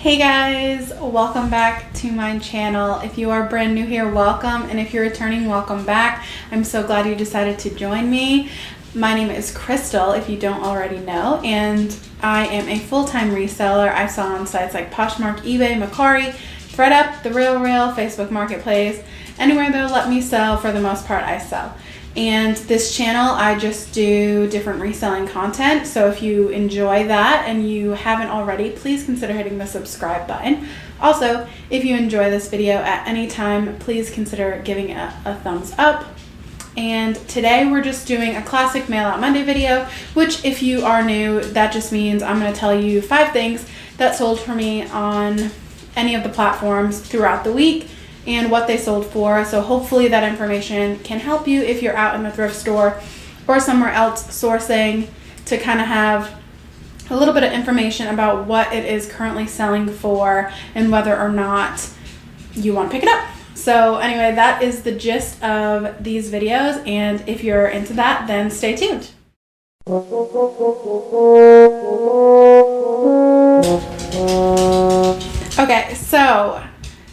Hey guys, welcome back to my channel. If you are brand new here, welcome, and if you're returning, welcome back. I'm so glad you decided to join me. My name is Crystal, if you don't already know, and I am a full-time reseller. I sell on sites like Poshmark, eBay, Mercari, ThredUp, The RealReal, Facebook Marketplace. Anywhere they'll let me sell, for the most part, I sell. And this channel, I just do different reselling content. So if you enjoy that and you haven't already, please consider hitting the subscribe button. Also, if you enjoy this video at any time, please consider giving it a thumbs up. And today we're just doing a classic Mail Out Monday video, which if you are new, that just means I'm going to tell you 5 things that sold for me on any of the platforms throughout the week and what they sold for. So hopefully that information can help you if you're out in the thrift store or somewhere else sourcing, to kind of have a little bit of information about what it is currently selling for and whether or not you want to pick it up. So anyway, that is the gist of these videos, and if you're into that, then stay tuned. Okay, so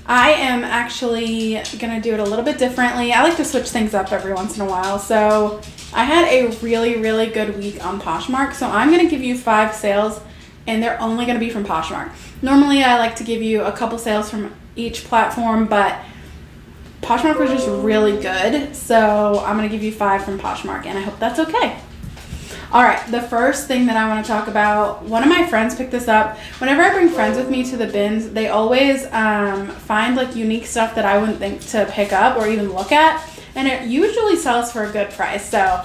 I am actually gonna do it a little bit differently. I like to switch things up every once in a while. So I had a really good week on Poshmark. So I'm gonna give you 5 sales, and they're only gonna be from Poshmark. Normally I like to give you a couple sales from each platform, but Poshmark was just really good. So I'm gonna give you 5 from Poshmark, and I hope that's okay. All right, the first thing that I want to talk about, one of my friends picked this up. Whenever I bring friends with me to the bins, they always find like unique stuff that I wouldn't think to pick up or even look at, and it usually sells for a good price. So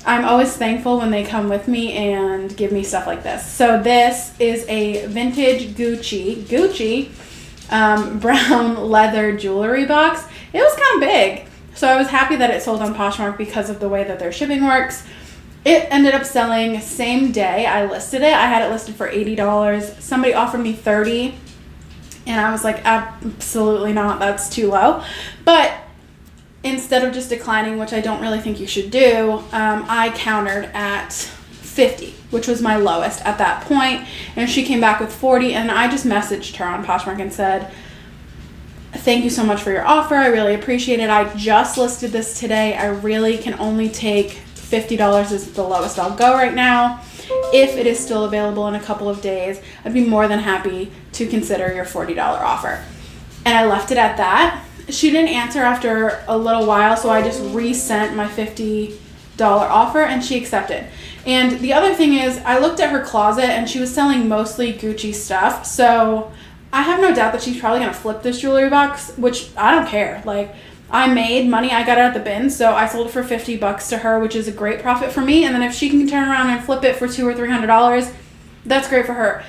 I'm always thankful when they come with me and give me stuff like this. So this is a vintage Gucci brown leather jewelry box. It was kind of big, so I was happy that it sold on Poshmark because of the way that their shipping works. It ended up selling same day I listed it. I had it listed for $80. Somebody offered me $30, and I was like, absolutely not, that's too low. But instead of just declining, which I don't really think you should do, I countered at $50, which was my lowest at that point, and she came back with $40, and I just messaged her on Poshmark and said, thank you so much for your offer. I really appreciate it. I just listed this today. I really can only take $50 is the lowest I'll go right now. If it is still available in a couple of days, I'd be more than happy to consider your $40 offer. And I left it at that. She didn't answer after a little while, so I just resent my $50 offer, and she accepted. And the other thing is, I looked at her closet and she was selling mostly Gucci stuff, so I have no doubt that she's probably gonna flip this jewelry box, which I don't care. Like, I made money, I got it at the bin, so I sold it for $50 to her, which is a great profit for me. And then if she can turn around and flip it for $200 or $300, that's great for her.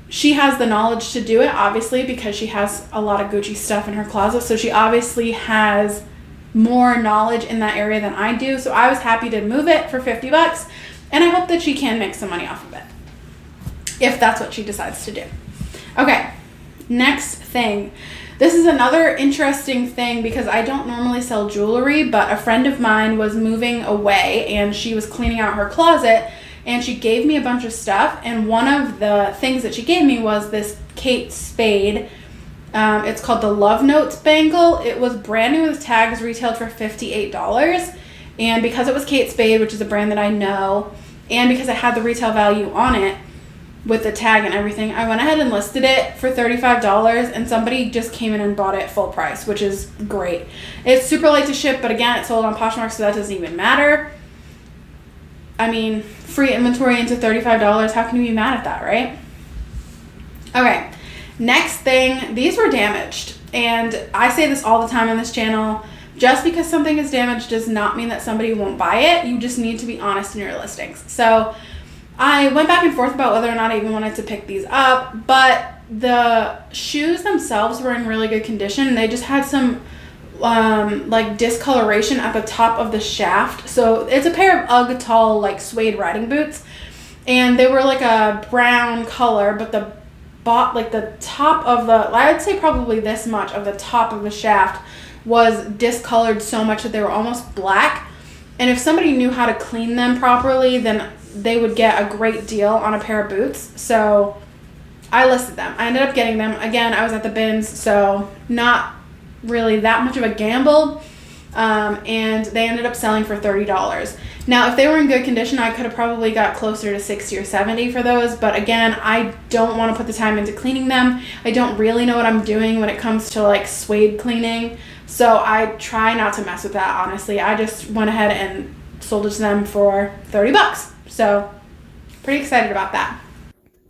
She has the knowledge to do it, obviously, because she has a lot of Gucci stuff in her closet, so she obviously has more knowledge in that area than I do. So I was happy to move it for $50, and I hope that she can make some money off of it, if that's what she decides to do. Okay, next thing. This is another interesting thing because I don't normally sell jewelry, but a friend of mine was moving away and she was cleaning out her closet, and she gave me a bunch of stuff, and one of the things that she gave me was this Kate Spade. It's called the Love Notes bangle. It was brand new with tags, retailed for $58, and because it was Kate Spade, which is a brand that I know, and because it had the retail value on it with the tag and everything, I went ahead and listed it for $35, and somebody just came in and bought it full price, which is great. It's super light to ship, but again, it's sold on Poshmark, so that doesn't even matter. I mean, free inventory into $35, how can you be mad at that, right? Okay, next thing, these were damaged, and I say this all the time on this channel. Just because something is damaged does not mean that somebody won't buy it. You just need to be honest in your listings. So I went back and forth about whether or not I even wanted to pick these up, but the shoes themselves were in really good condition. They just had some like discoloration at the top of the shaft. So it's a pair of UGG tall like suede riding boots, and they were like a brown color, but the top of the, I would say probably this much of the top of the shaft was discolored so much that they were almost black. And if somebody knew how to clean them properly, then they would get a great deal on a pair of boots. So I listed them. I ended up getting them. Again, I was at the bins, so not really that much of a gamble. And they ended up selling for $30. Now, if they were in good condition, I could have probably got closer to 60 or 70 for those. But again, I don't want to put the time into cleaning them. I don't really know what I'm doing when it comes to like suede cleaning. So I try not to mess with that, honestly. I just went ahead and sold it to them for $30. So pretty excited about that.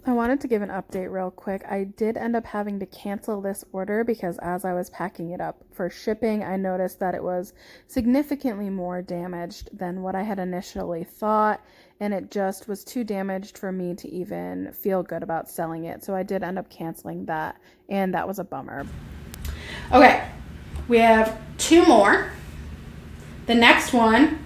I wanted to give an update real quick. I did end up having to cancel this order because as I was packing it up for shipping, I noticed that it was significantly more damaged than what I had initially thought, and it just was too damaged for me to even feel good about selling it. So I did end up canceling that, and that was a bummer. Okay, we have 2 more. The next one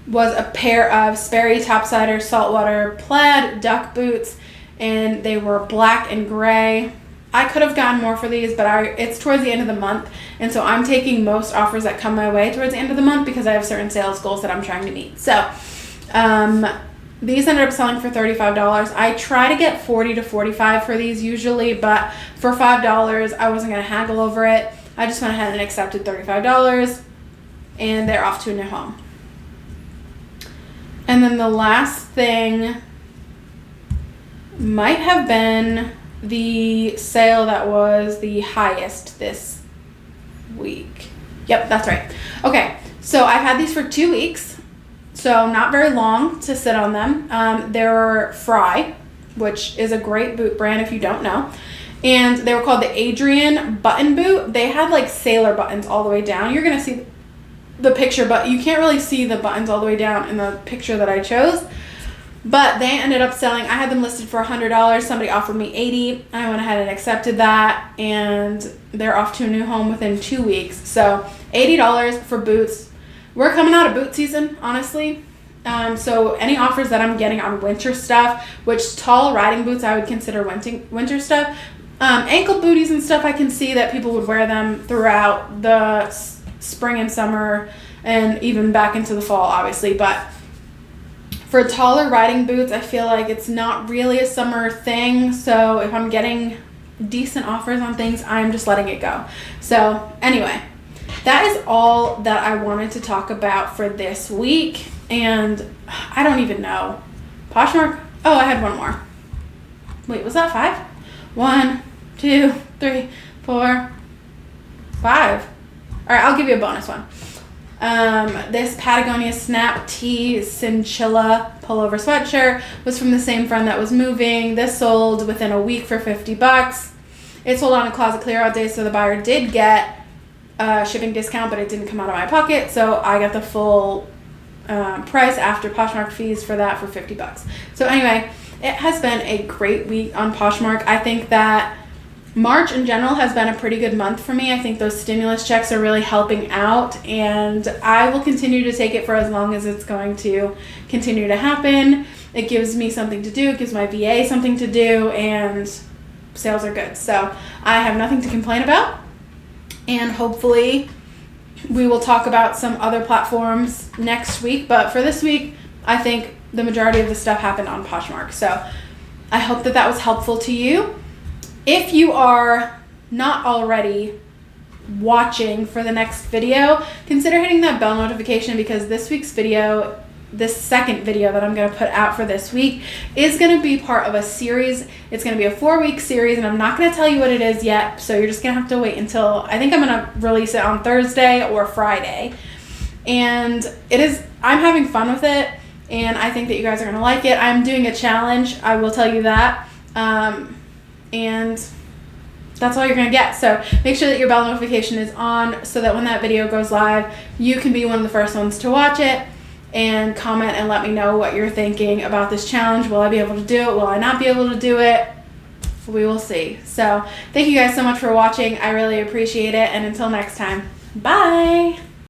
was a pair of Sperry Topsider Saltwater Plaid Duck Boots, and they were black and gray. I could have gotten more for these, but it's towards the end of the month, and so I'm taking most offers that come my way towards the end of the month because I have certain sales goals that I'm trying to meet. So these ended up selling for $35. I try to get $40 to $45 for these usually, but for $5 I wasn't going to haggle over it. I just went ahead and accepted $35, and they're off to a new home. And then the last thing might have been the sale that was the highest this week. Yep, that's right. Okay, so I've had these for 2 weeks, so not very long to sit on them. They're Fry, which is a great boot brand if you don't know. And they were called the Adrian Button Boot. They had like sailor buttons all the way down. You're going to see the picture, but you can't really see the buttons all the way down in the picture that I chose. But they ended up selling. I had them listed for $100. Somebody offered me $80. I went ahead and accepted that, and they're off to a new home within 2 weeks. So $80 for boots. We're coming out of boot season, honestly. So any offers that I'm getting on winter stuff, which tall riding boots I would consider winter stuff. Ankle booties and stuff, I can see that people would wear them throughout the spring and summer and even back into the fall, obviously. But for taller riding boots, I feel like it's not really a summer thing. So if I'm getting decent offers on things, I'm just letting it go. So anyway, that is all that I wanted to talk about for this week. And I don't even know. Poshmark? Oh, I had one more. Wait, was that 5? 1, 2, 3, 4, 5. All right, I'll give you a bonus one. This Patagonia Snap Tee Cinchilla pullover sweatshirt was from the same friend that was moving. This sold within a week for $50. It sold on a closet clear out day, so the buyer did get a shipping discount, but it didn't come out of my pocket, so I got the full price after Poshmark fees for that for $50. So anyway, it has been a great week on Poshmark. I think that March in general has been a pretty good month for me. I think those stimulus checks are really helping out, and I will continue to take it for as long as it's going to continue to happen. It gives me something to do. It gives my VA something to do, and sales are good. So I have nothing to complain about, and hopefully we will talk about some other platforms next week. But for this week, I think the majority of the stuff happened on Poshmark. So I hope that that was helpful to you. If you are not already watching for the next video, consider hitting that bell notification, because this week's video, this second video that I'm going to put out for this week, is going to be part of a series. It's going to be a 4-week series, and I'm not going to tell you what it is yet, so you're just going to have to wait until, I think I'm going to release it on Thursday or Friday. And I'm having fun with it, and I think that you guys are going to like it. I'm doing a challenge, I will tell you that. And that's all you're going to get. So make sure that your bell notification is on so that when that video goes live, you can be one of the first ones to watch it and comment and let me know what you're thinking about this challenge. Will I be able to do it? Will I not be able to do it? We will see. So thank you guys so much for watching. I really appreciate it. And until next time, bye.